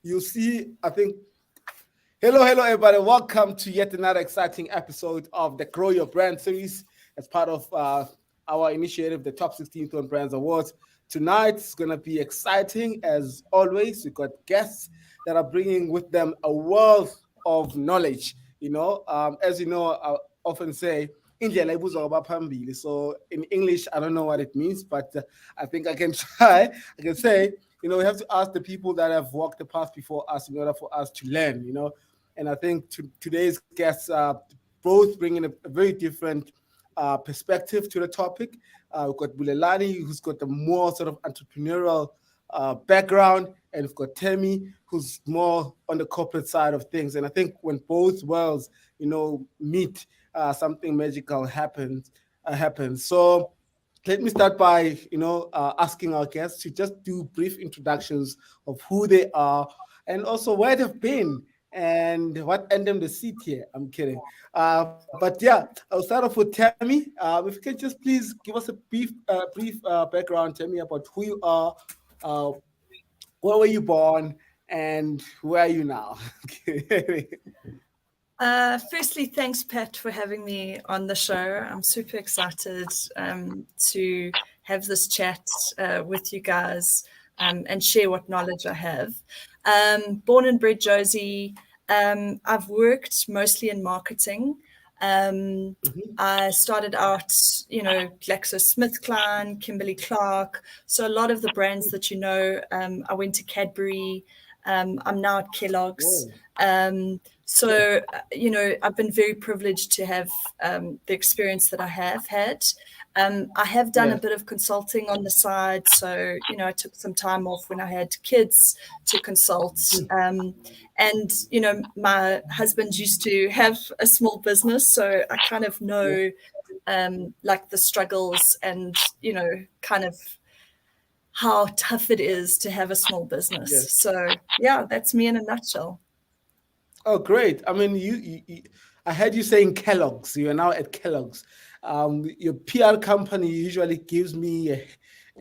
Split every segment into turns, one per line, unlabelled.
you see, I think, hello, everybody. Welcome to yet another exciting episode of the Grow Your Brand series as part of our initiative, the Top 16 Tone Brands Awards. Tonight is going to be exciting as always. We've got guests that are bringing with them a wealth of knowledge. As you know, I often say, indlela ibuzwa phambili. So in English, I don't know what it means, but I think I can try. I can say, we have to ask the people that have walked the path before us in order for us to learn. And I think today's guests are both bringing a very different perspective to the topic. We've got Bulelani, who's got the more sort of entrepreneurial background, and we've got Temi, who's more on the corporate side of things. And I think when both worlds, meet, something magical happens. So let me start by asking our guests to just do brief introductions of who they are and also where they've been and what earned them the seat here. I'm kidding. But yeah, I'll start off with Tammy. If you can just please give us a brief background, Tammy, about who you are, uh, where were you born, and where are you now?
Firstly, thanks, Pat, for having me on the show. I'm super excited to have this chat with you guys and share what knowledge I have. Born and bred Josie. I've worked mostly in marketing. I started out, GlaxoSmithKline, Kimberly Clark. So a lot of the brands that I went to Cadbury. I'm now at Kellogg's. So, I've been very privileged to have the experience that I have had. I have done a bit of consulting on the side. So, I took some time off when I had kids to consult. And, my husband used to have a small business. So I kind of know like the struggles and, kind of how tough it is to have a small business.
Yes.
So, yeah, that's me in a nutshell.
Oh, great. I mean, I heard you saying Kellogg's. You are now at Kellogg's. Your PR company usually gives me a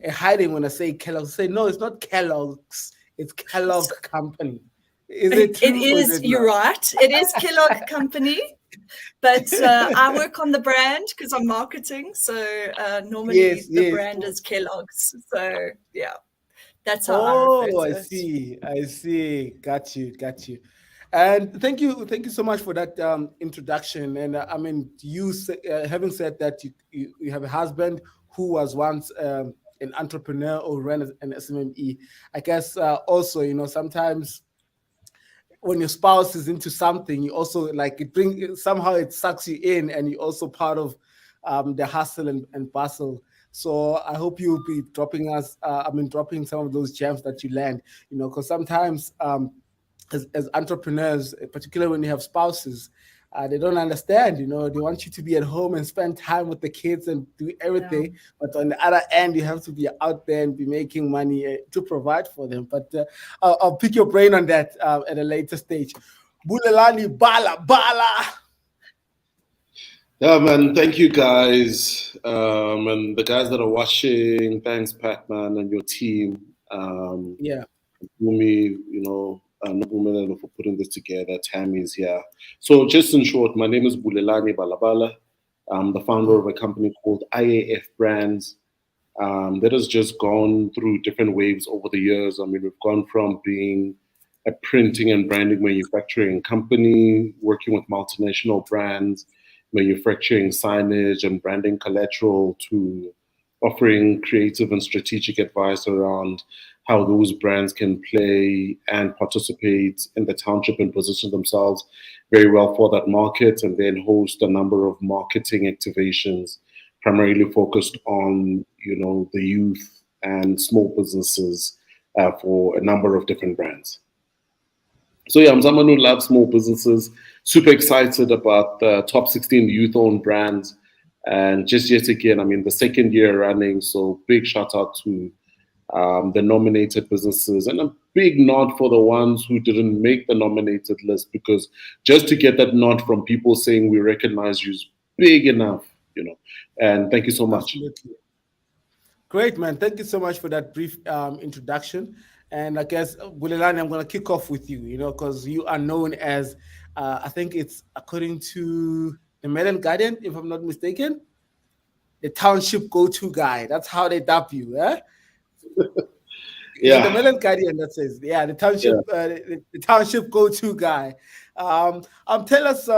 hiding when I say Kellogg's. I say, no, it's not Kellogg's. It's Kellogg Company. Is it true?
It is, you're right. It is Kellogg Company. But I work on the brand because I'm marketing. So normally the brand is Kellogg's. So, yeah, that's how I refer to it.
I see. Got you. And thank you so much for that introduction. And I mean, having said that, you have a husband who was once an entrepreneur or ran an SMME. I guess also, sometimes when your spouse is into something, you also like somehow it sucks you in, and you're also part of the hustle and bustle. So I hope you'll be dropping some of those gems that you learned, because sometimes as entrepreneurs, particularly when you have spouses, they don't understand. They want you to be at home and spend time with the kids and do everything. Yeah. But on the other end, you have to be out there and be making money to provide for them. But I'll pick your brain on that at a later stage. Bulelani, bala.
Yeah, man. Thank you, guys, and the guys that are watching. Thanks, Patman, and your team. Bumi, Nobumelelo for putting this together. Tammy's here. So just in short, my name is Bulelani Balabala. I'm the founder of a company called IAF Brands that has just gone through different waves over the years. I mean, we've gone from being a printing and branding manufacturing company, working with multinational brands, manufacturing signage and branding collateral, to offering creative and strategic advice around how those brands can play and participate in the township and position themselves very well for that market, and then host a number of marketing activations primarily focused on, the youth and small businesses for a number of different brands. So yeah, I'm someone who loves small businesses, super excited about the top 16 youth-owned brands. And just yet again, I mean, the second year running, so big shout out to the nominated businesses, and a big nod for the ones who didn't make the nominated list, because just to get that nod from people saying we recognize you is big enough, and thank you so much.
Absolutely. Great, man. Thank you so much for that brief introduction. And I guess, Bulelani, I'm going to kick off with you, because you are known as, I think it's according to the Mail and Guardian, if I'm not mistaken, the township go-to guy. That's how they dub you, eh?
Yeah.
The Mail and Guardian that says, the township, the township go-to guy. Tell us.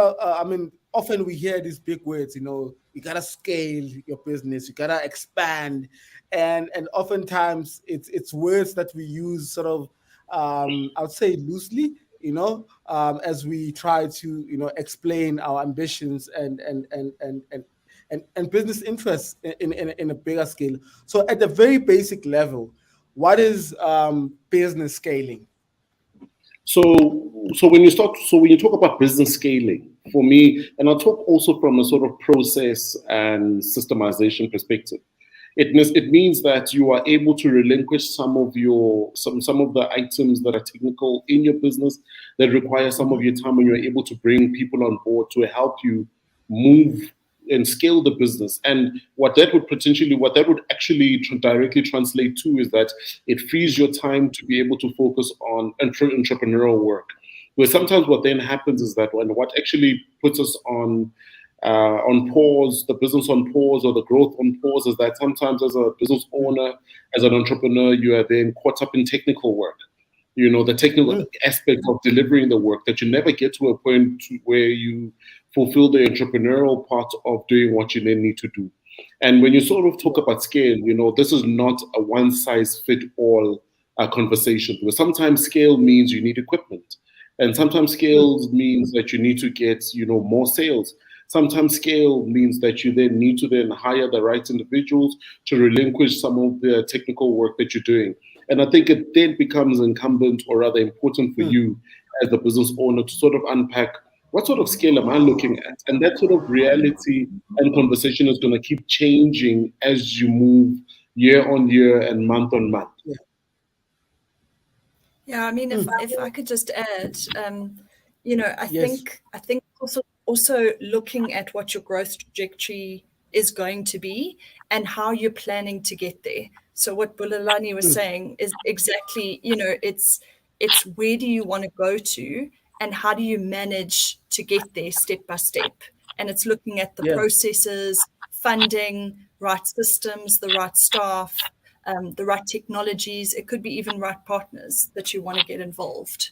Often we hear these big words. You gotta scale your business, you gotta expand, and oftentimes it's words that we use sort of, I would say loosely. As we try to explain our ambitions and business interests in a bigger scale. So at the very basic level, what is business scaling?
So when you talk about business scaling, for me, and I'll talk also from a sort of process and systemization perspective, it means that you are able to relinquish some of the items that are technical in your business that require some of your time, and you're able to bring people on board to help you move and scale the business. And what that would actually directly translate to is that it frees your time to be able to focus on entrepreneurial work. Where sometimes what then happens is that what actually puts us on pause, the business on pause or the growth on pause, is that sometimes as a business owner, as an entrepreneur, you are then caught up in technical work. The technical aspect of delivering the work, that you never get to a point where you fulfill the entrepreneurial part of doing what you then need to do. And when you sort of talk about scale, this is not a one-size-fit-all conversation. Where sometimes scale means you need equipment, and sometimes scale means that you need to get more sales. Sometimes scale means that you then need to hire the right individuals to relinquish some of the technical work that you're doing. And I think it then becomes incumbent, or rather important, for you as the business owner to sort of unpack, what sort of scale am I looking at? And that sort of reality and conversation is going to keep changing as you move year on year and month on month.
Yeah, I mean, if I could just add, I think also looking at what your growth trajectory is going to be and how you're planning to get there. So what Bulelani was saying is exactly, it's where do you want to go to and how do you manage to get there step by step? And it's looking at the processes, funding, right systems, the right staff, the right technologies. It could be even right partners that you want to get involved.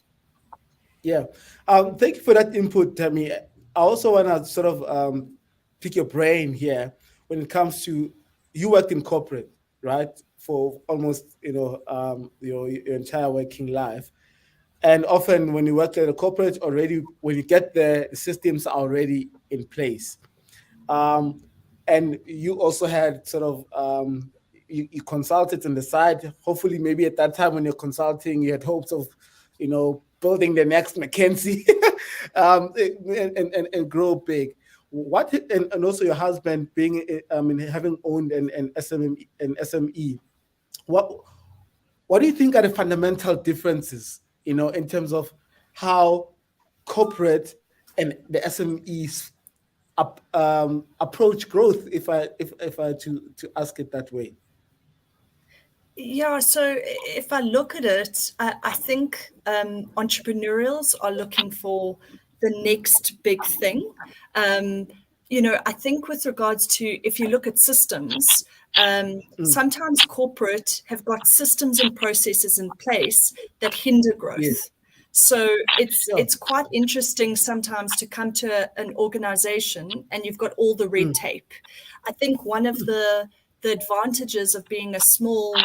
Yeah. Thank you for that input, Tammy. I also want to sort of pick your brain here when it comes to, you worked in corporate, right, for almost your entire working life. And often when you work at a corporate already, when you get there, the systems are already in place. And you also had sort of, you consulted on the side. Hopefully, maybe at that time when you're consulting, you had hopes of, building the next McKinsey and grow big. What, and also your husband being, having owned an SME, what do you think are the fundamental differences, in terms of how corporate and the SMEs approach growth, if I to ask it that way?
Yeah, so if I look at it, I think entrepreneurials are looking for the next big thing. I think with regards to, if you look at systems, sometimes corporate have got systems and processes in place that hinder growth.
Yes.
So it's quite interesting sometimes to come to an organization and you've got all the red tape. I think one of the advantages of being a small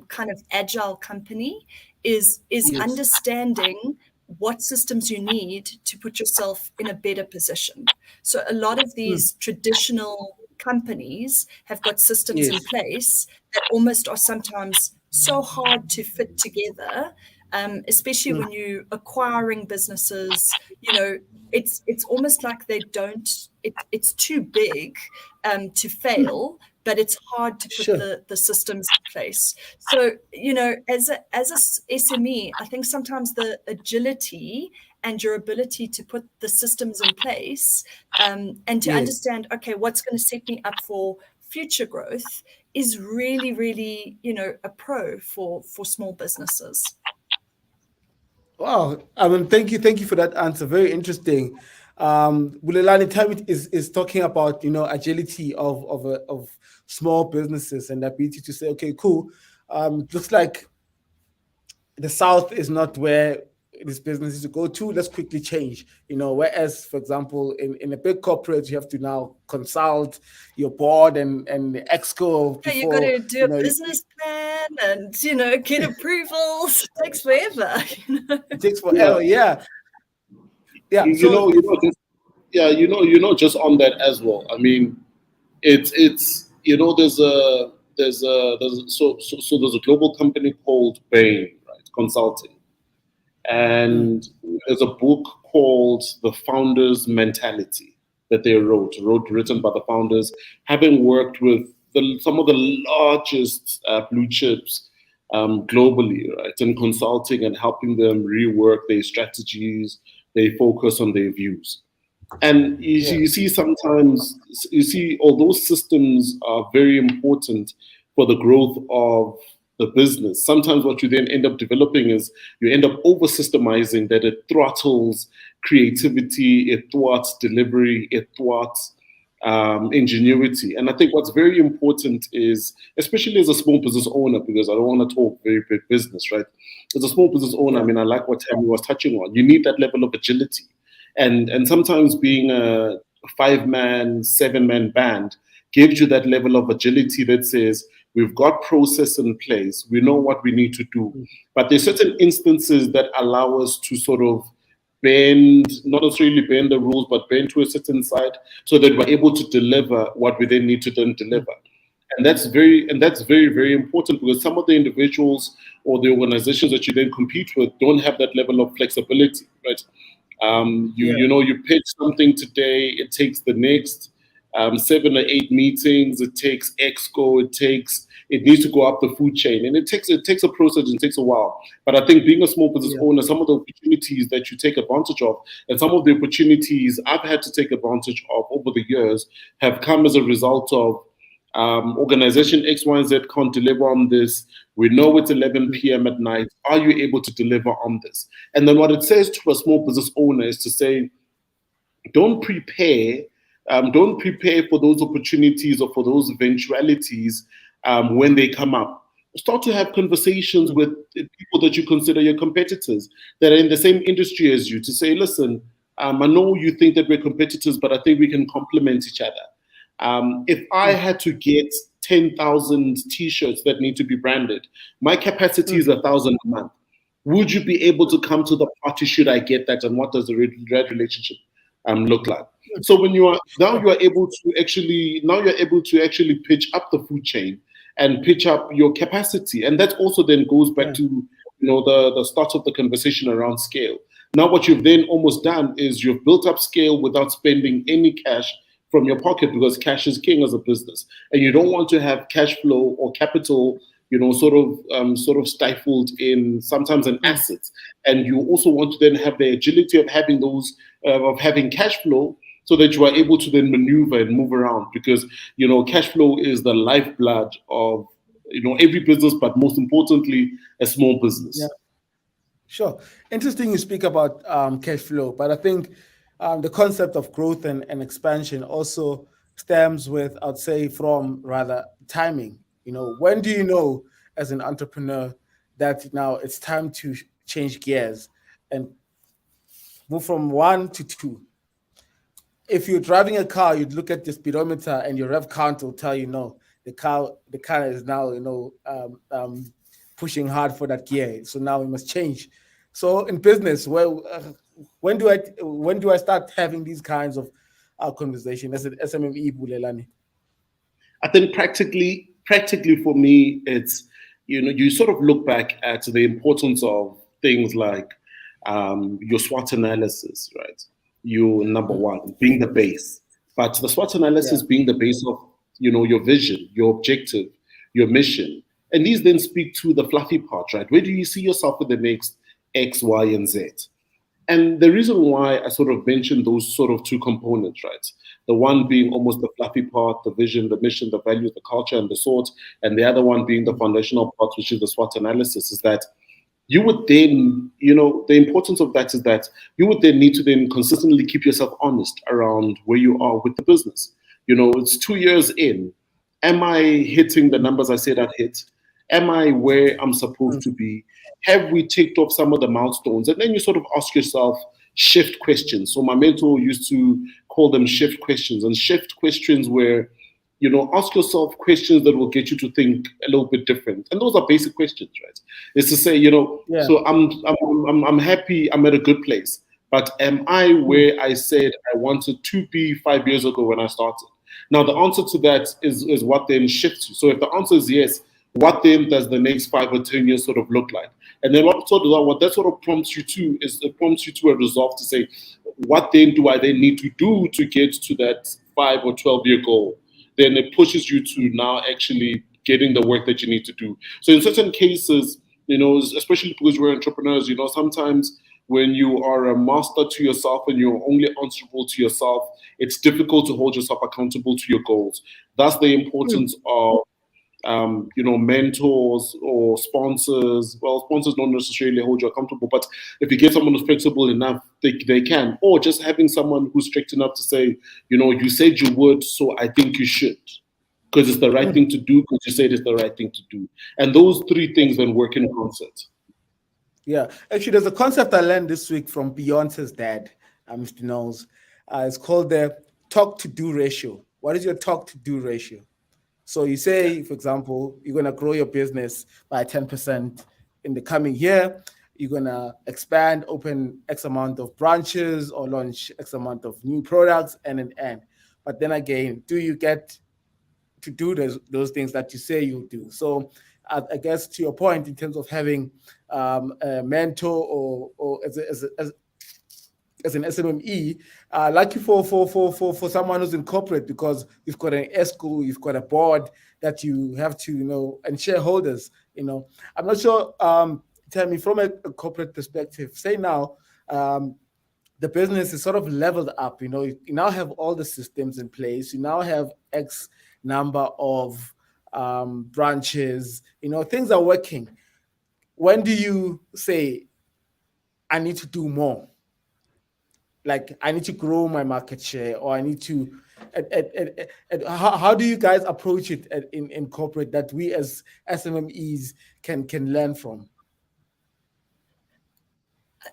kind of agile company is understanding what systems you need to put yourself in a better position. So a lot of these traditional companies have got systems in place that almost are sometimes so hard to fit together, especially when you're acquiring businesses. It's almost like they don't, it's too big to fail, but it's hard to put the systems in place. So, as a SME, I think sometimes the agility and your ability to put the systems in place and to understand, okay, what's going to set me up for future growth is really, really, a pro for small businesses.
Wow. I mean, thank you for that answer. Very interesting. Bulelani Tamit is talking about, agility of small businesses and the ability to say, okay, cool. Looks like the South is not where this business is to go to. Let's quickly change. Whereas, for example, in a big corporate, you have to now consult your board and the exco
Yeah,
before.
you got to do a business plan and get approvals. It takes forever.
It takes forever. Yeah.
Just on that as well. I mean, it's there's a global company called Bain, right, consulting, and there's a book called The Founder's Mentality that they written by the founders, having worked with some of the largest blue chips globally, right, in consulting and helping them rework their strategies, they focus on their views. And you see, although systems are very important for the growth of the business, sometimes what you then end up developing is you end up over systemizing that it throttles creativity, it thwarts delivery, it thwarts ingenuity. And I think what's very important is, especially as a small business owner, because I don't want to talk very big business, right? As a small business owner, I mean, I like what Tammy was touching on. You need that level of agility. And sometimes being a 5-man, 7-man band gives you that level of agility that says, we've got process in place, we know what we need to do. But there's certain instances that allow us to sort of bend, not necessarily bend the rules, but bend to a certain side so that we're able to deliver what we then need to then deliver. And that's very, very important, because some of the individuals or the organizations that you then compete with don't have that level of flexibility, right? You pitch something today, it takes the next 7 or 8 meetings, it takes exco, it needs to go up the food chain, and it takes a process and it takes a while. But I think being a small business owner, some of the opportunities that you take advantage of, and some of the opportunities I've had to take advantage of over the years have come as a result of organization X, Y, and Z can't deliver on this. We know it's 11 p.m. at night. Are you able to deliver on this? And then what it says to a small business owner is to say, don't prepare for those opportunities or for those eventualities when they come up. Start to have conversations with people that you consider your competitors that are in the same industry as you, to say, listen, I know you think that we're competitors, but I think we can complement each other. If I had to get 10,000 t-shirts that need to be branded, my capacity is 1,000 a month. Would you be able to come to the party should I get that? And what does the red relationship look like? So when you are able to actually pitch up the food chain and pitch up your capacity. And that also then goes back to the start of the conversation around scale. Now what you've then almost done is you've built up scale without spending any cash from your pocket, because cash is king as a business, and you don't want to have cash flow or capital, sort of stifled in sometimes in assets. And you also want to then have the agility of having those having cash flow, so that you are able to then maneuver and move around, because cash flow is the lifeblood of every business, but most importantly, a small business.
Yeah. Sure. Interesting you speak about cash flow, but I think the concept of growth and expansion also stems with, I'd say, from rather timing. When do you know as an entrepreneur that now it's time to change gears and move from 1 to 2? If you're driving a car, you'd look at the speedometer and your rev count will tell you, no, the car is now, pushing hard for that gear. So now we must change. So in business, when do I start having these kinds of conversations as an SMME, Bulelani?
I think practically for me, it's you sort of look back at the importance of things like your SWOT analysis, right? You number one being the base, but the SWOT analysis being the base of your vision, your objective, your mission, and these then speak to the fluffy part, right? Where do you see yourself in the next X, Y, and Z? And the reason why I sort of mentioned those sort of two components, right? The one being almost the fluffy part, the vision, the mission, the values, the culture, and the SWOT, and the other one being the foundational part, which is the SWOT analysis, is that you would then, the importance of that is that you would then need to then consistently keep yourself honest around where you are with the business. It's 2 years in. Am I hitting the numbers I said I'd hit? Am I where I'm supposed to be? Have we ticked off some of the milestones? And then you sort of ask yourself shift questions. So my mentor used to call them shift questions. And shift questions where, ask yourself questions that will get you to think a little bit different. And those are basic questions, right? It's to say, so I'm happy, I'm at a good place. But am I where I said I wanted to be 5 years ago when I started? Now, the answer to that is what then shifts you. So if the answer is yes, what then does the next 5 or 10 years sort of look like? And then what that sort of prompts you to is it prompts you to a resolve to say, what then do I then need to do to get to that 5 or 12-year goal? Then it pushes you to now actually getting the work that you need to do. So in certain cases, especially because we're entrepreneurs, sometimes when you are a master to yourself and you're only answerable to yourself, it's difficult to hold yourself accountable to your goals. That's the importance of mentors or sponsors. Well, sponsors don't necessarily hold you accountable, but if you get someone who's flexible enough, they can. Or just having someone who's strict enough to say, you said you would, so I think you should. Because it's the right thing to do, because you said it's the right thing to do. And those three things then work in concert.
Yeah. Actually, there's a concept I learned this week from Beyonce's dad, Mr. Knowles. It's called the talk-to-do ratio. What is your talk-to-do ratio? So you say, for example, you're going to grow your business by 10% in the coming year. You're going to expand, open X amount of branches or launch X amount of new products and. But then again, do you get to do those things that you say you do? So I guess to your point, in terms of having a mentor or as an SMME, lucky for someone who's in corporate, because you've got an ESCO, you've got a board that you have to, and shareholders, I'm not sure, tell me from a corporate perspective, say now, the business is sort of leveled up, you now have all the systems in place, you now have X number of branches, things are working. When do you say, I need to do more? Like, I need to grow my market share, or I need to, how do you guys approach it in corporate that we as SMMEs can learn from?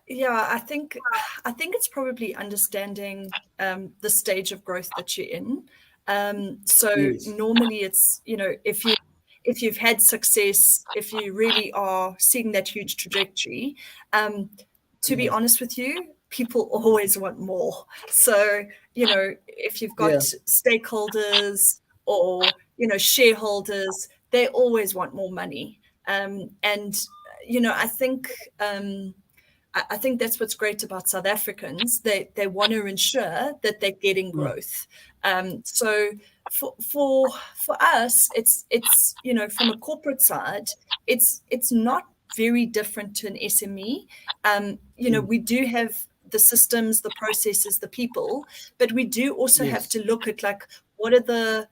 Yeah, I think it's probably understanding the stage of growth that you're in. So yes. Normally it's, if you've had success, if you really are seeing that huge trajectory, to be honest with you, people always want more. So, if you've got stakeholders or, shareholders, they always want more money. And, I think that's what's great about South Africans. They want to ensure that they're getting growth. So for us, it's from a corporate side, it's not very different to an SME. We do have the systems, the processes, the people, but we do also have to look at what are the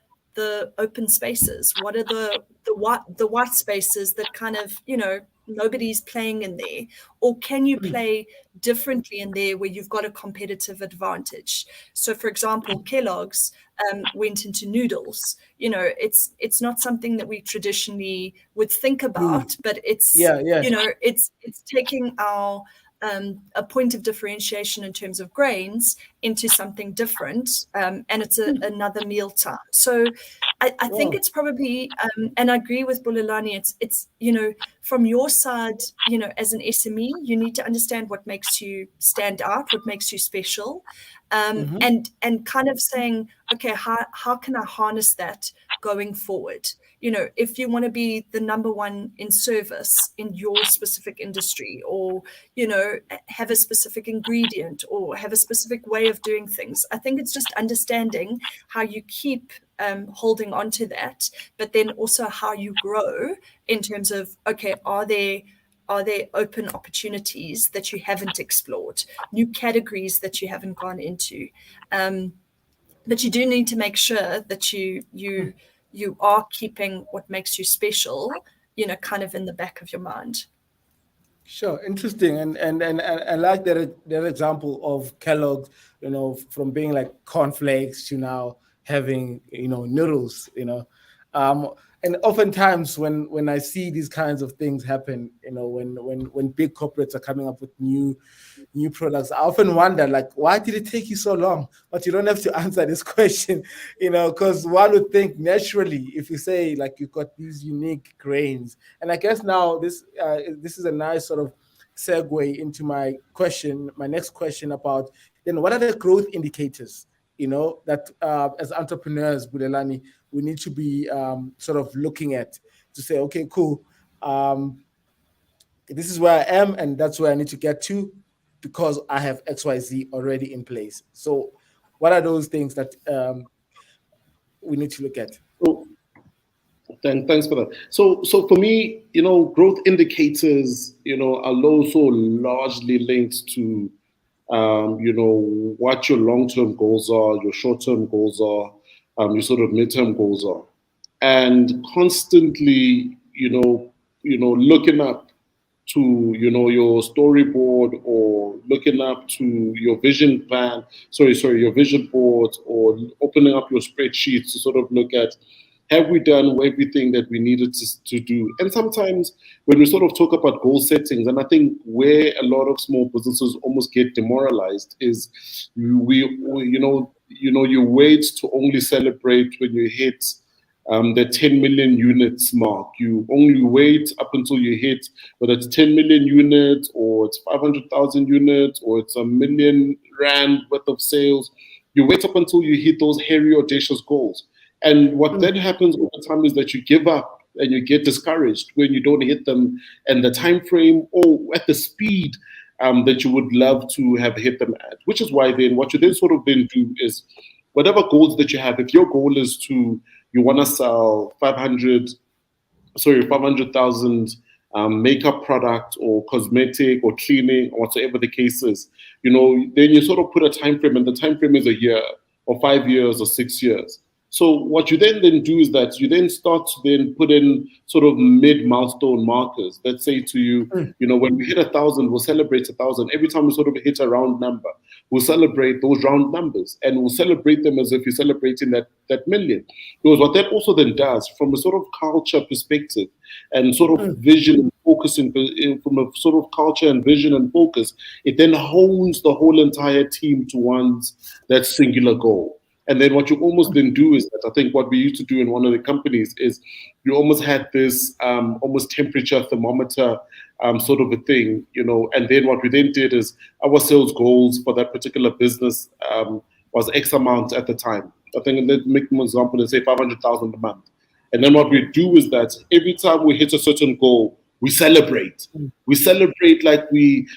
open spaces, what are the white spaces that kind of nobody's playing in there, or can you play differently in there where you've got a competitive advantage? So for example, Kellogg's went into noodles. It's not something that we traditionally would think about, but it's it's taking our a point of differentiation in terms of grains into something different, and it's another meal time. So I think it's probably, and I agree with Bulelani, it's from your side, as an SME, you need to understand what makes you stand out, what makes you special, and kind of saying, okay, how can I harness that going forward? If you want to be the number one in service in your specific industry, or, have a specific ingredient or have a specific way of doing things, I think it's just understanding how you keep holding on to that, but then also how you grow in terms of, okay, are there are there open opportunities that you haven't explored, new categories that you haven't gone into? But you do need to make sure that you are keeping what makes you special, kind of in the back of your mind.
Sure, interesting, and I like that example of Kellogg's, from being like cornflakes to now having noodles, and oftentimes when I see these kinds of things happen, when big corporates are coming up with new products, I often wonder, like, why did it take you so long? But you don't have to answer this question, because one would think naturally, if you say like you've got these unique grains, and I guess now this is a nice sort of segue into my next question about then what are the growth indicators, that as entrepreneurs, Bulelani, we need to be sort of looking at to say, okay, cool, this is where I am, and that's where I need to get to, because I have XYZ already in place. So what are those things that we need to look at?
So, thanks for that. So for me, growth indicators, are also largely linked to, what your long-term goals are, your short-term goals are, your sort of midterm goals are, and constantly, looking up to your storyboard, or looking up to your vision plan, your vision board, or opening up your spreadsheets to sort of look at, have we done everything that we needed to do? And sometimes when we sort of talk about goal settings, and I think where a lot of small businesses almost get demoralized is you wait to only celebrate when you hit the 10 million units mark. You only wait up until you hit, whether it's 10 million units, or it's 500,000 units, or it's R1 million worth of sales. You wait up until you hit those hairy, audacious goals. And what then happens over time is that you give up and you get discouraged when you don't hit them in the time frame or at the speed that you would love to have hit them at. Which is why then what you then sort of then do is, whatever goals that you have, if your goal is you want to sell 500,000 makeup product or cosmetic or cleaning or whatever the case is, then you sort of put a time frame, and the time frame is a year or 5 years or 6 years. So what you then do is that you then start to then put in sort of mid-milestone markers that say to you, when we hit 1,000, we'll celebrate 1,000. Every time we sort of hit a round number, we'll celebrate those round numbers, and we'll celebrate them as if you're celebrating that million. Because what that also then does, from a sort of culture perspective and sort of vision and focusing, from a sort of culture and vision and focus, it then hones the whole entire team towards that singular goal. And then what you almost then do is that, I think what we used to do in one of the companies is you almost had this almost temperature thermometer sort of a thing, and then what we then did is our sales goals for that particular business was X amount at the time. I think, let's make an example and say 500,000 a month. And then what we do is that every time we hit a certain goal, we celebrate. We celebrate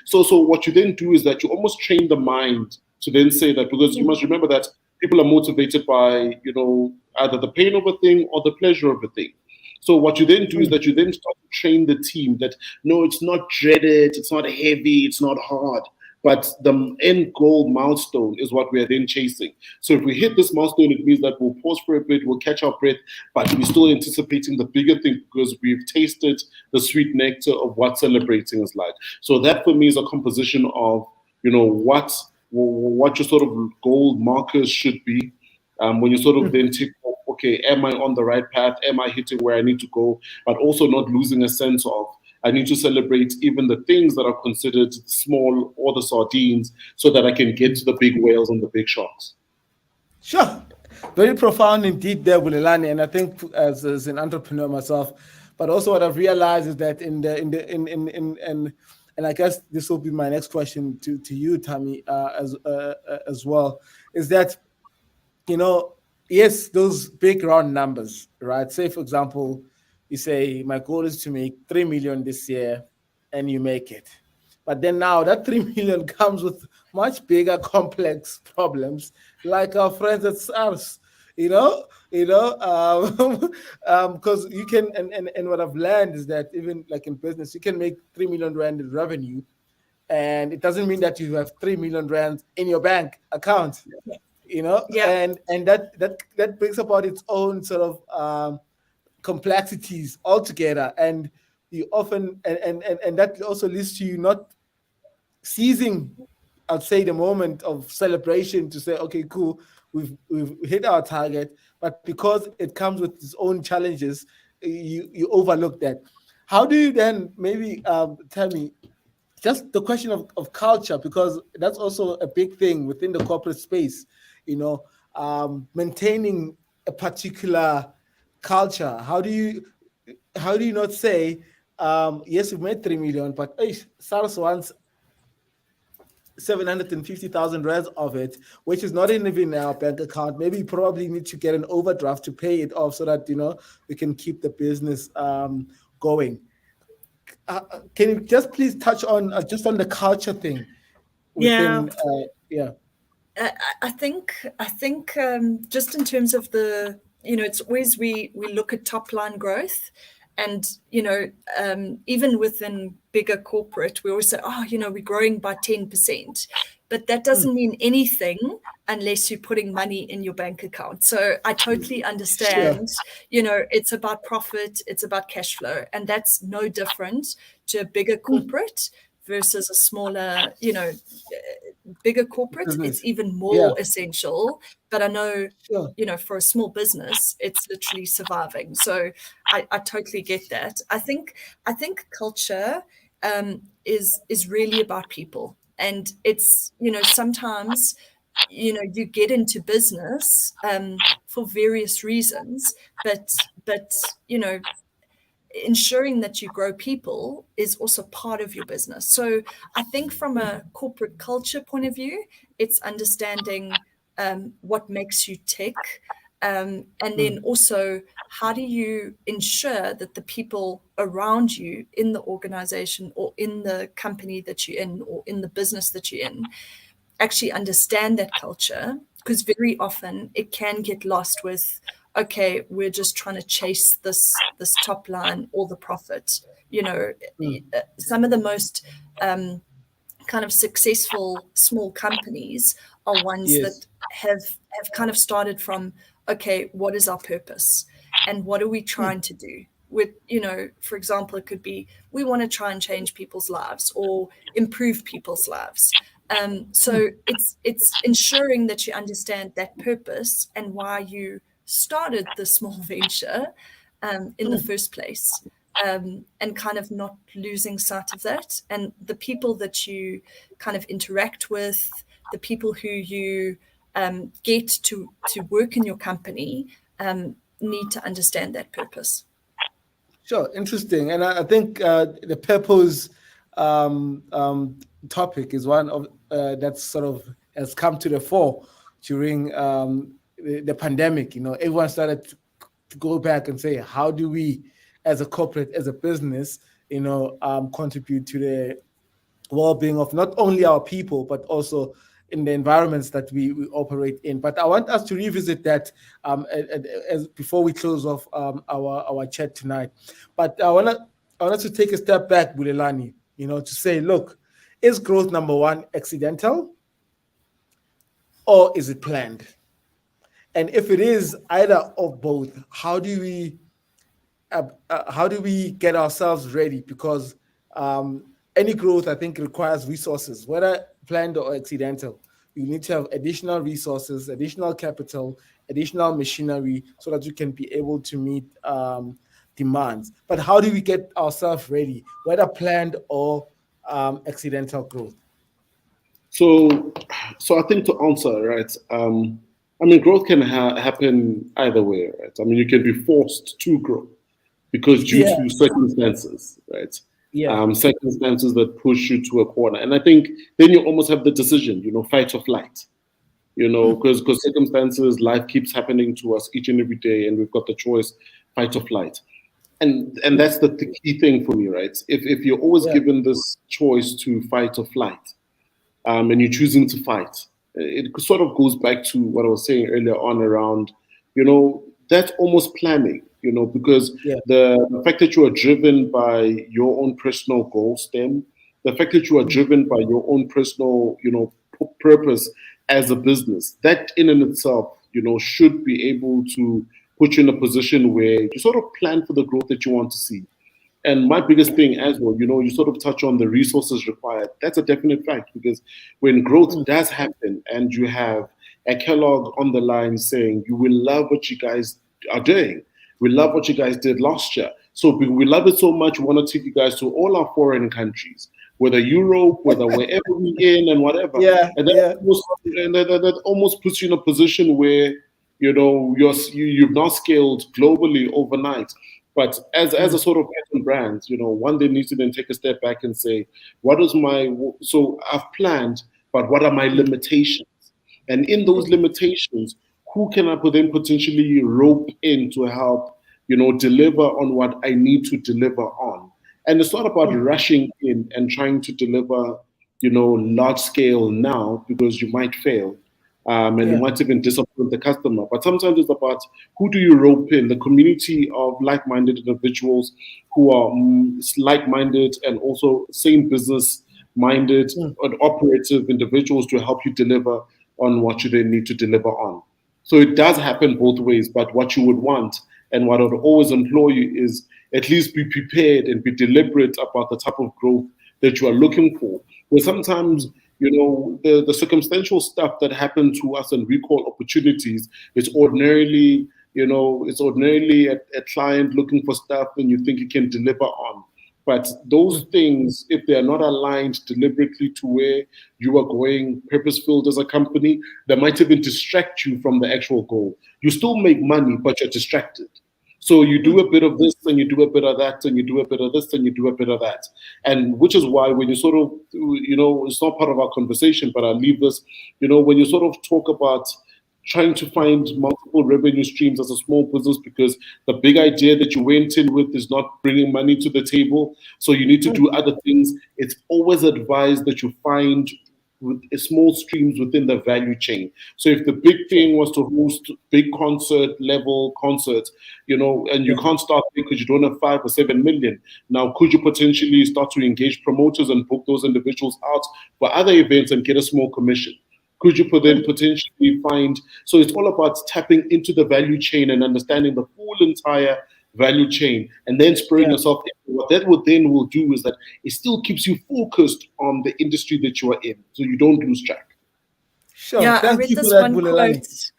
so what you then do is that you almost train the mind to then say that, because you must remember that people are motivated by, either the pain of a thing or the pleasure of a thing. So what you then do is that you then start to train the team that, no, it's not dreaded, it's not heavy, it's not hard, but the end goal milestone is what we are then chasing. So if we hit this milestone, it means that we'll pause for a bit, we'll catch our breath, but we're still anticipating the bigger thing because we've tasted the sweet nectar of what celebrating is like. So that for me is a composition of, what your sort of goal markers should be, when you sort of then take, okay, am I on the right path? Am I hitting where I need to go? But also not losing a sense of, I need to celebrate even the things that are considered small or the sardines, so that I can get to the big whales and the big sharks.
Sure. Very profound indeed there, Bulelani. And I think as an entrepreneur myself, but also what I've realized is that and I guess this will be my next question to you, Tammy, as well, is that, yes, those big round numbers, right? Say, for example, you say, my goal is to make 3 million this year, and you make it. But then now that 3 million comes with much bigger, complex problems, like our friends at SARS, because you can, and what I've learned is that even like in business, you can make 3 million rand in revenue, and it doesn't mean that you have 3 million rand in your bank account,
Yeah.
and that brings about its own sort of complexities altogether, and you often and that also leads to you not seizing, I'd say, the moment of celebration to say, okay, cool, we've hit our target, but because it comes with its own challenges, you overlook that. How do you then maybe tell me just the question of culture, because that's also a big thing within the corporate space, maintaining a particular culture. How do you not say, yes, we've made 3 million, but hey, SARS wants 750,000 rands of it, which is not even in our bank account. Maybe you probably need to get an overdraft to pay it off so that we can keep the business going. Can you just please touch on just on the culture thing within? Yeah.
I think just in terms of the, it's always we look at top line growth, and even within bigger corporate, we always say, oh, we're growing by 10%, but that doesn't mean anything unless you're putting money in your bank account. So I totally understand. It's about profit, it's about cash flow, and that's no different to a bigger corporate versus a smaller, bigger corporate.
Business.
It's even more essential. But I know, for a small business, it's literally surviving. So I totally get that. I think culture is really about people, and it's sometimes you get into business for various reasons, but ensuring that you grow people is also part of your business. So I think from a corporate culture point of view, it's understanding what makes you tick, and then also how do you ensure that the people around you in the organization or in the company that you're in or in the business that you're in actually understand that culture, because very often it can get lost with, okay, we're just trying to chase this top line or the profit. Some of the most kind of successful small companies are ones that have kind of started from, okay, what is our purpose and what are we trying to do? With, for example, it could be, we want to try and change people's lives or improve people's lives. So it's ensuring that you understand that purpose and why you started the small venture in the first place, and kind of not losing sight of that. And the people that you kind of interact with, the people who you get to work in your company, need to understand that purpose.
Sure, interesting. And I think the purpose topic is one of that sort of has come to the fore during the pandemic. Everyone started to go back and say, how do we, as a corporate, as a business, contribute to the well-being of not only our people, but also in the environments that we operate in. But I want us to revisit that as before we close off our chat tonight. But I want us to take a step back, Bulelani, to say, look, is growth, number one, accidental, or is it planned? And if it is either of both, how do we get ourselves ready? Because any growth, I think, requires resources, whether planned or accidental. You need to have additional resources, additional capital, additional machinery, so that you can be able to meet demands. But how do we get ourselves ready, whether planned or accidental growth?
So I think to answer, right, growth can happen either way, right? You can be forced to grow because due to circumstances, right? Circumstances that push you to a corner. And I think then you almost have the decision, fight or flight, because circumstances, life keeps happening to us each and every day, and we've got the choice, fight or flight. And that's the key thing for me, right? If you're always given this choice to fight or flight, and you're choosing to fight, it sort of goes back to what I was saying earlier on around that's almost planning, because
Yeah.
the fact that you are driven by your own personal goal stem, the fact that you are driven by your own personal, purpose as a business, that in and itself, should be able to put you in a position where you sort of plan for the growth that you want to see. And my biggest thing as well, you sort of touch on the resources required. That's a definite fact, because when growth does happen and you have a Kellogg on the line saying, you will love what you guys are doing. We love what you guys did last year. So we love it so much, we want to take you guys to all our foreign countries, whether Europe, whether wherever we're in and whatever.
Yeah,
And
yeah.
that almost puts you in a position where, you've not scaled globally overnight. But as a sort of brand, one day needs to then take a step back and say, what is so I've planned, but what are my limitations? And in those limitations, who can I then potentially rope in to help, deliver on what I need to deliver on? And it's not about rushing in and trying to deliver, large scale now, because you might fail. And you
Yeah.
might even disappoint the customer. But sometimes it's about who do you rope in, the community of like-minded individuals who are like-minded and also same business-minded and operative individuals to help you deliver on what you then need to deliver on. So it does happen both ways, but what you would want and what I would always implore you is at least be prepared and be deliberate about the type of growth that you are looking for. Where sometimes, the circumstantial stuff that happen to us and we call opportunities is ordinarily, a client looking for stuff and you think you can deliver on. But those things, if they are not aligned deliberately to where you are going, purpose-filled as a company, they might even distract you from the actual goal. You still make money, but you're distracted. So you do a bit of this and you do a bit of that and you do a bit of this and you do a bit of that. And which is why when you sort of, it's not part of our conversation, but I'll leave this, when you sort of talk about trying to find multiple revenue streams as a small business because the big idea that you went in with is not bringing money to the table. So you need to do other things. It's always advised that you find with small streams within the value chain. So if the big thing was to host big level concerts, and you can't start because you don't have 5 or 7 million. Now, could you potentially start to engage promoters and book those individuals out for other events and get a small commission? Could you then potentially find, so it's all about tapping into the value chain and understanding the full entire value chain and then spraying yourself in. What that will do is that it still keeps you focused on the industry that you are in, so you don't lose track.
Sure.
Yeah,
Thank
I read
you
this
for that,
one
Bulelani.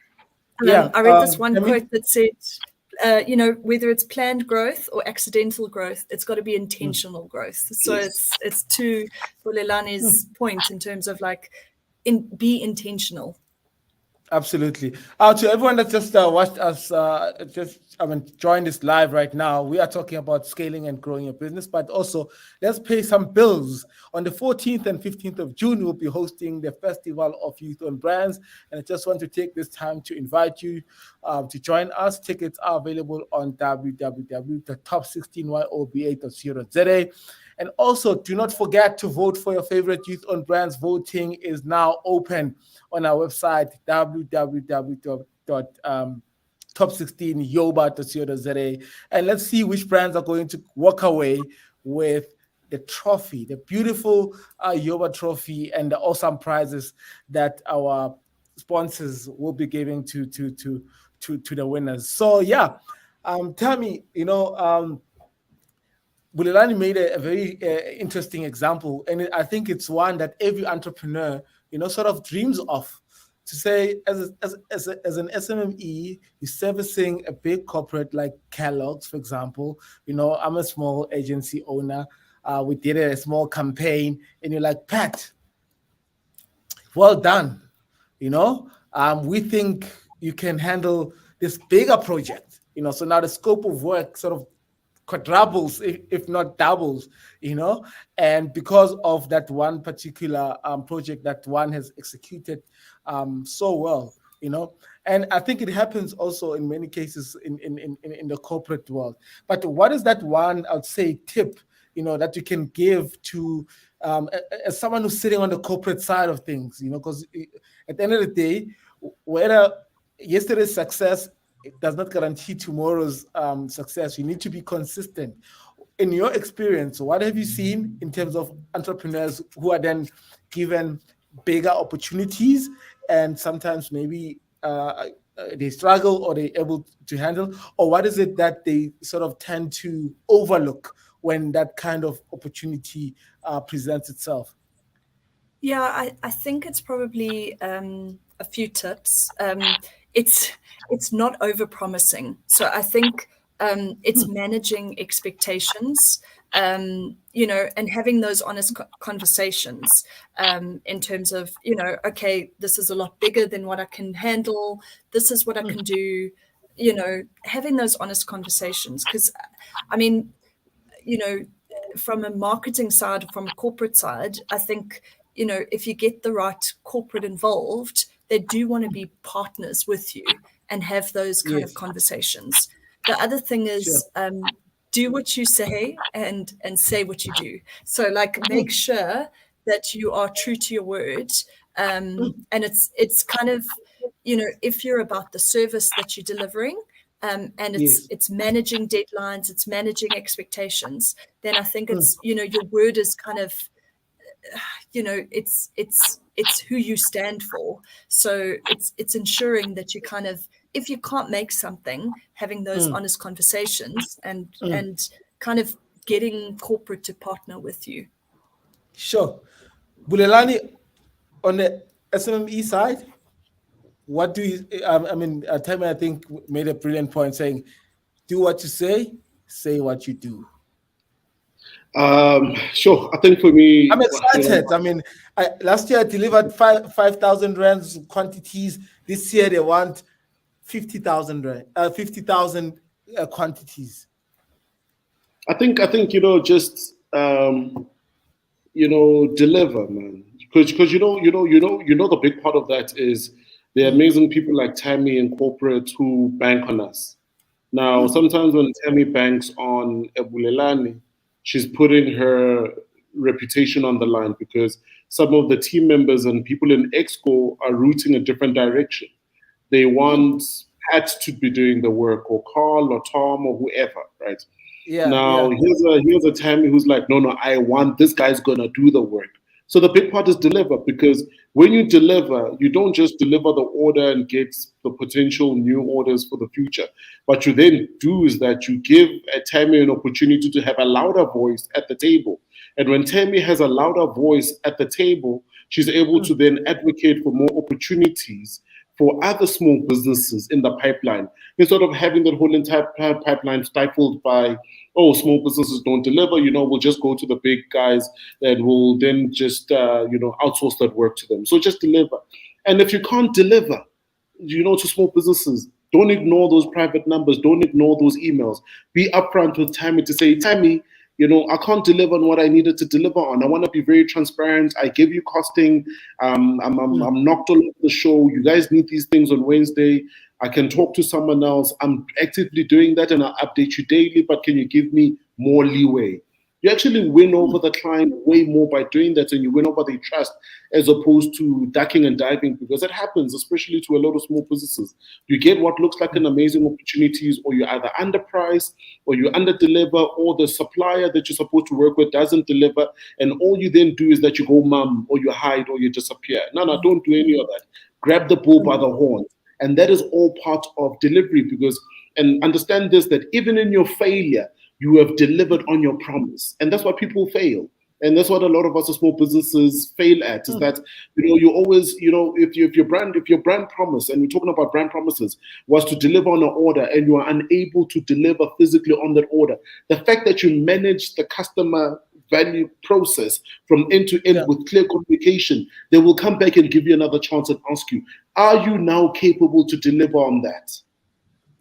quote. I read this one
Temi?
quote that said, whether it's planned growth or accidental growth, it's got to be intentional growth. So it's to Bulelani's point in terms of be intentional.
Absolutely. To everyone that just watched us, joined us live right now, we are talking about scaling and growing your business, but also let's pay some bills. On the 14th and 15th of June, we'll be hosting the Festival of Youth-Owned Brands, and I just want to take this time to invite you to join us. Tickets are available on www.top16yoba.co.za. And also, do not forget to vote for your favorite youth-owned brands. Voting is now open on our website, www.top16yoba.co.za. And let's see which brands are going to walk away with the trophy, the beautiful Yoba trophy, and the awesome prizes that our sponsors will be giving to the winners. So tell me, Bulelani made a very interesting example, and I think it's one that every entrepreneur, sort of dreams of. To say, as an SMME, you're servicing a big corporate like Kellogg's, for example. I'm a small agency owner. We did a small campaign, and you're like, Pat, well done. We think you can handle this bigger project. So now the scope of work sort of quadruples, if not doubles, and because of that one particular project that one has executed so well, and I think it happens also in many cases in the corporate world. But what is that one, I'd say, tip, that you can give to as someone who's sitting on the corporate side of things, because at the end of the day, whether yesterday's success it does not guarantee tomorrow's success. You need to be consistent. In your experience, what have you seen in terms of entrepreneurs who are then given bigger opportunities and sometimes maybe they struggle or they're able to handle? Or what is it that they sort of tend to overlook when that kind of opportunity presents itself?
Yeah, I think it's probably a few tips. It's not over promising. So I think it's managing expectations, you know, and having those honest conversations in terms of, you know, okay, this is a lot bigger than what I can handle. This is what I can do. You know, having those honest conversations, because I mean, you know, from a marketing side, from a corporate side, I think, you know, if you get the right corporate involved, they do want to be partners with you and have those kind of conversations. The other thing is do what you say and say what you do. So like make sure that you are true to your word. And it's kind of, you know, if you're about the service that you're delivering, and it's managing deadlines, it's managing expectations, then I think it's, you know, your word is kind of, you know, it's who you stand for. So it's ensuring that you kind of, if you can't make something, having those honest conversations and kind of getting corporate to partner with you.
Sure. Bulelani, on the SMME side, what do you, I mean, Tammy, I think, made a brilliant point saying, do what you say what you do.
Sure. I think for me,
I'm excited. I mean, last year I delivered 5,000 rands quantities. This year they want 50,000 quantities.
I think you know, just you know, deliver, man. Because you know the big part of that is the amazing people like Tammy and corporate who bank on us. Now, sometimes when Tammy banks on Bulelani, she's putting her reputation on the line because some of the team members and people in Exco are rooting a different direction. They want Pat to be doing the work, or Carl, or Tom, or whoever, right? Here's a Tammy who's like, no, I want this guy's gonna do the work. So the big part is deliver, because when you deliver, you don't just deliver the order and get the potential new orders for the future. What you then do is that you give a Tammy an opportunity to have a louder voice at the table. And when Tammy has a louder voice at the table, she's able to then advocate for more opportunities for other small businesses in the pipeline, instead of having that whole entire pipeline stifled by, oh, small businesses don't deliver, you know, we'll just go to the big guys and we'll then just, you know, outsource that work to them. So just deliver. And if you can't deliver, you know, to small businesses, don't ignore those private numbers. Don't ignore those emails. Be upfront with Tammy to say, Tammy, you know, I can't deliver on what I needed to deliver on. I want to be very transparent. I give you costing. I'm knocked all over the show. You guys need these things on Wednesday. I can talk to someone else. I'm actively doing that and I'll update you daily, but can you give me more leeway? You actually win over the client way more by doing that, and you win over their trust, as opposed to ducking and diving, because it happens, especially to a lot of small businesses. You get what looks like an amazing opportunities, or you either underprice, or you underdeliver, or the supplier that you're supposed to work with doesn't deliver, and all you then do is that you go mum, or you hide, or you disappear. No, don't do any of that. Grab the bull by the horn. And that is all part of delivery, because, and understand this, that even in your failure, you have delivered on your promise. And that's why people fail. And that's what a lot of us as small businesses fail at, is that, you know, you always, you know, if your brand promise, and we're talking about brand promises, was to deliver on an order and you are unable to deliver physically on that order, the fact that you manage the customer value process from end to end with clear communication, they will come back and give you another chance and ask you, are you now capable to deliver on that?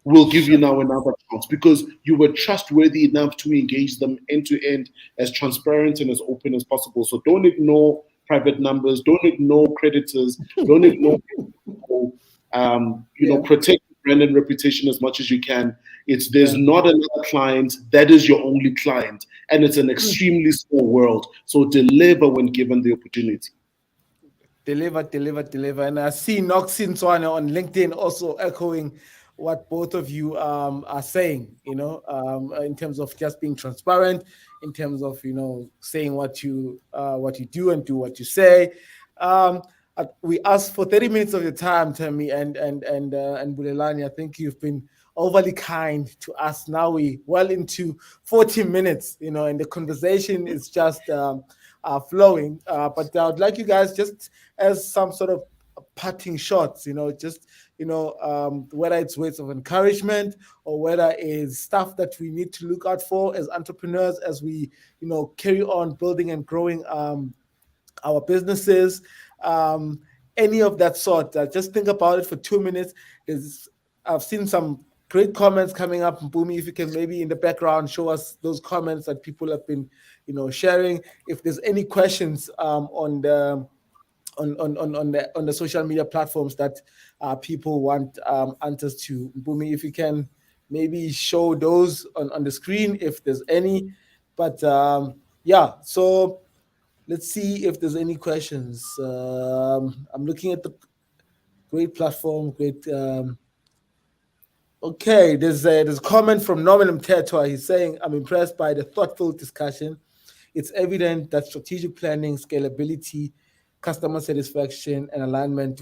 We'll give you now another chance, because you were trustworthy enough to engage them end to end, as transparent and as open as possible. So don't ignore private numbers, don't ignore creditors, don't ignore people, you know, protect brand and reputation as much as you can. There's not another client, that is your only client, and it's an extremely small world. So deliver when given the opportunity.
Deliver. And I see Noxin Swane on LinkedIn also echoing what both of you are saying, in terms of just being transparent, in terms of saying what you do and do what you say. We asked for 30 minutes of your time, Tammy and Bulelani. I think you've been overly kind to us. Now we well into 40 minutes, and the conversation is just flowing. But I would like you guys, just as some sort of parting shots, whether it's words of encouragement or whether it's stuff that we need to look out for as entrepreneurs as we, carry on building and growing our businesses, any of that sort. Just think about it for 2 minutes. I've seen some great comments coming up. Boomy, if you can maybe in the background show us those comments that people have been, sharing. If there's any questions on the social media platforms that people want answers to, Boomy, if you can maybe show those on the screen if there's any. But yeah, so let's see if there's any questions. I'm looking at the great platform, great. Okay, there's a comment from Norman Mtetwa. He's saying, I'm impressed by the thoughtful discussion. It's evident that strategic planning, scalability, customer satisfaction, and alignment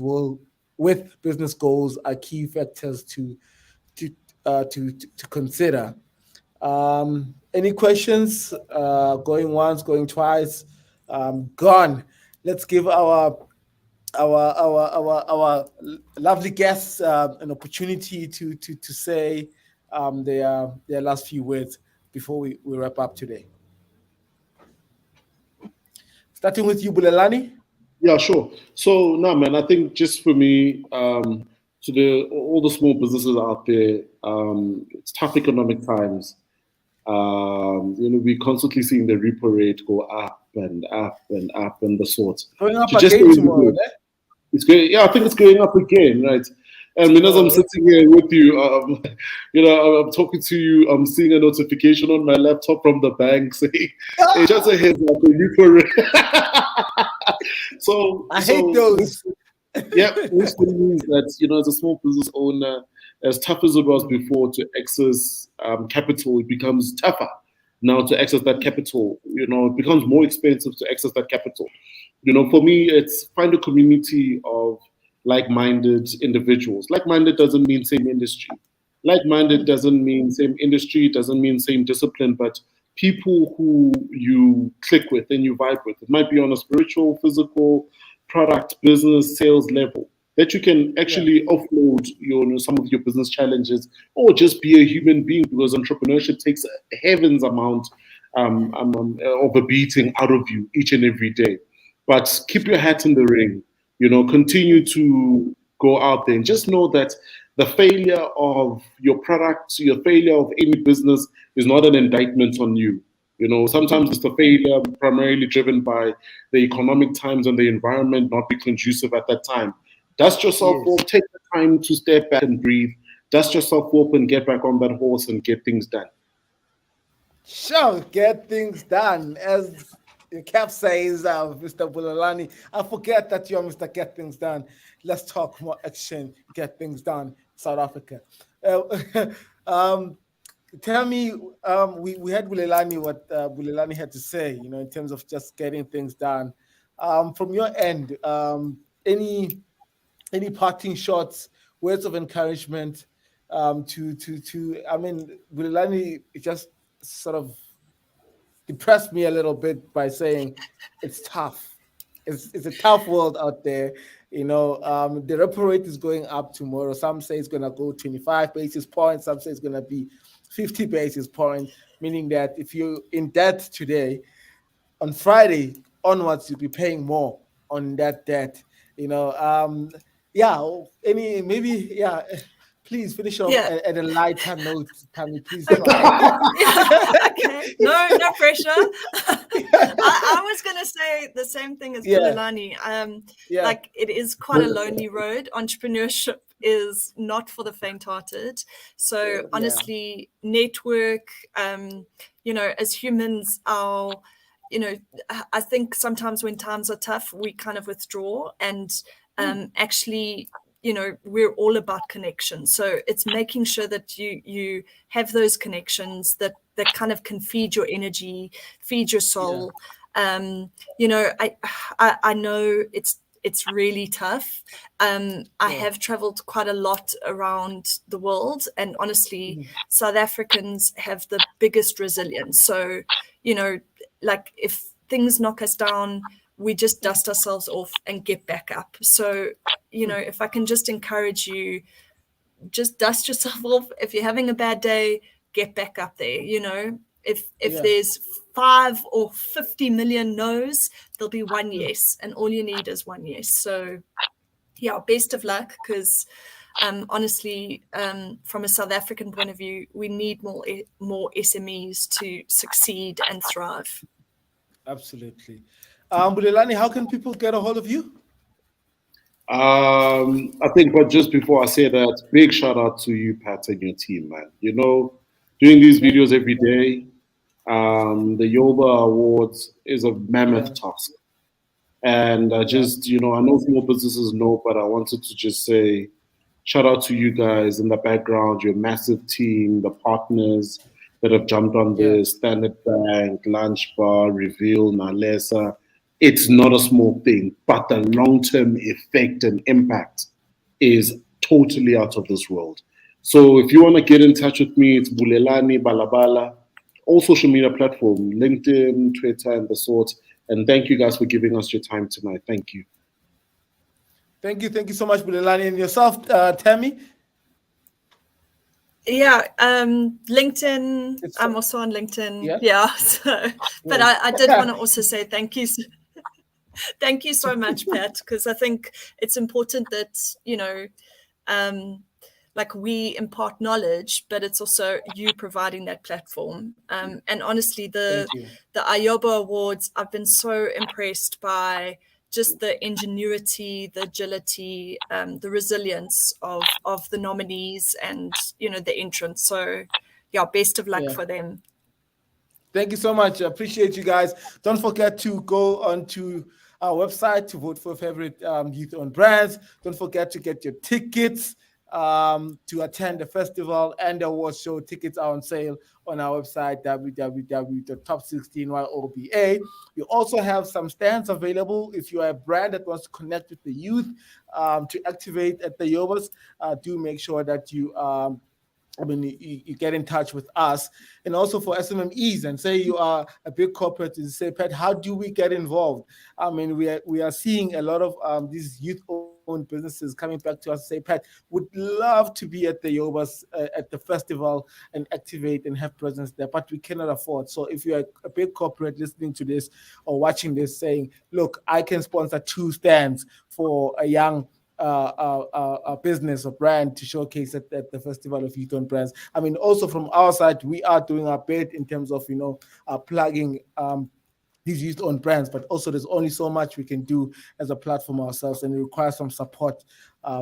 with business goals are key factors to consider. Any questions? Going once, going twice, gone. Let's give our lovely guests an opportunity to say their last few words before we wrap up today. Starting with you, Bulelani.
Yeah, sure. So, no, man, I think just for me, to all the small businesses out there, it's tough economic times. We're constantly seeing the repo rate go up and up and up and the sorts.
Going up again tomorrow, eh?
It's going, yeah, I think it's going up again, right? And as I'm sitting here with you, I'm talking to you, I'm seeing a notification on my laptop from the bank saying, hey, just a heads up, the repo rate. So
I hate those.
Yeah, which means that, as a small business owner, as tough as it was before to access capital, it becomes tougher now to access that capital. It becomes more expensive to access that capital. For me, it's find a community of like-minded individuals. Like-minded doesn't mean same industry. Like-minded doesn't mean same industry, doesn't mean same discipline, but people who you click with and you vibe with. It might be on a spiritual, physical, product, business, sales level that you can actually offload some of your business challenges, or just be a human being, because entrepreneurship takes a heavens amount of a beating out of you each and every day. But keep your hat in the ring, continue to go out there and just know that the failure of your product, your failure of any business is not an indictment on you. Sometimes it's the failure primarily driven by the economic times and the environment not be conducive at that time. Dust yourself off, take the time to step back and breathe. Dust yourself off and get back on that horse and get things done.
Sure, get things done. As your cap says, Mr. Bulelani, I forget that you're Mr. Get Things Done. Let's talk more action, get things done, South Africa. Tell me, we had Bulelani, what Bulelani had to say, in terms of just getting things done. From your end, any parting shots, words of encouragement Bulelani just sort of depressed me a little bit by saying it's tough. It's a tough world out there. The repo rate is going up tomorrow. Some say it's going to go 25 basis points. Some say it's going to be 50 basis points, meaning that if you're in debt today, on Friday onwards, you'll be paying more on that debt. Please finish off at a lighter note, Tammy, please.
Okay. No pressure. I was going to say the same thing as Bulelani. Like, it is quite a lonely road. Entrepreneurship is not for the faint-hearted. So honestly, network, as humans, I think sometimes when times are tough, we kind of withdraw and actually, we're all about connection. So it's making sure that you have those connections that kind of can feed your energy, feed your soul. I know it's really tough. I have traveled quite a lot around the world, and honestly, South Africans have the biggest resilience. So, like if things knock us down, we just dust ourselves off and get back up. So, if I can just encourage you, just dust yourself off. If you're having a bad day, get back up there. If there's 5 or 50 million no's, there'll be one yes, and all you need is one yes. So yeah, best of luck, because honestly, from a South African point of view, we need more SMEs to succeed and thrive.
Absolutely. Bulelani, how can people get a hold of you?
I think, but just before I say that, big shout out to you, Pat, and your team, man. Doing these videos every day, the Yoba Awards is a mammoth task. And I just, I know small businesses know, but I wanted to just say, shout out to you guys in the background, your massive team, the partners that have jumped on this, Standard Bank, Lunch Bar, Reveal, Nalesa. It's not a small thing, but the long-term effect and impact is totally out of this world. So if you want to get in touch with me, it's Bulelani Balabala, all social media platform, LinkedIn, Twitter, and the sort. And thank you guys for giving us your time tonight. Thank you.
Thank you so much, Bulelani. And yourself, Tammy?
Yeah, LinkedIn. I'm also on LinkedIn. But I did want to also say thank you. Thank you so much, Pat, because I think it's important that, like we impart knowledge, but it's also you providing that platform. And honestly, the Ayoba Awards, I've been so impressed by just the ingenuity, the agility, the resilience of the nominees and, the entrants. So yeah, best of luck for them.
Thank you so much. I appreciate you guys. Don't forget to go onto our website to vote for favorite youth-owned brands. Don't forget to get your tickets to attend the festival and the award show. Tickets are on sale on our website, www.top16yoba. We also have some stands available if you are a brand that wants to connect with the youth to activate at the Yobas. Do make sure that you you get in touch with us. And also for SMMEs, and say you are a big corporate, and say, Pat, how do we get involved? We are seeing a lot of these youth-owned businesses coming back to us and say, Pat, would love to be at the Yobas, at the festival, and activate and have presence there, but we cannot afford. So if you're a big corporate listening to this or watching this saying, look, I can sponsor 2 stands for a young a business or brand to showcase at the Festival of Youth-Owned Brands. Also from our side, we are doing our bit in terms of, plugging these youth-owned brands, but also there's only so much we can do as a platform ourselves, and it requires some support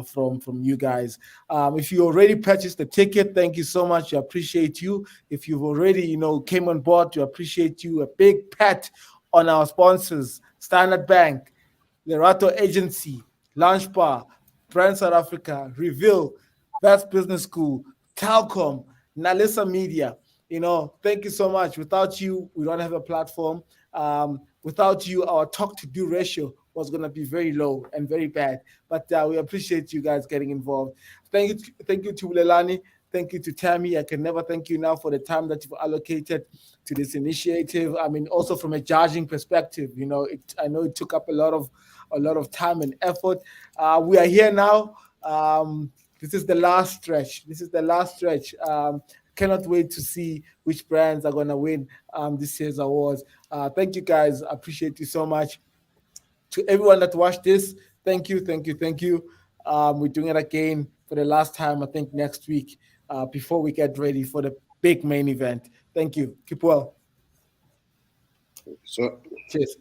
from you guys. If you already purchased the ticket, thank you so much. We appreciate you. If you've already, came on board, we appreciate you. A big pat on our sponsors, Standard Bank, Lerato Agency, Lunch Bar, Brand South Africa, Reveal, Best Business School, Telkom, Nalesa Media. Thank you so much. Without you, we don't have a platform. Without you, our talk-to-do ratio was going to be very low and very bad. But we appreciate you guys getting involved. Thank you to Bulelani. Thank you to Tammy. I can never thank you enough for the time that you've allocated to this initiative. Also from a judging perspective, I know it took up a lot of time and effort. We are here now. This is the last stretch. Cannot wait to see which brands are going to win this year's awards. Thank you, guys. I appreciate you so much. To everyone that watched this, thank you. We're doing it again for the last time, I think, next week, before we get ready for the big main event. Thank you. Keep well.
So.
Cheers.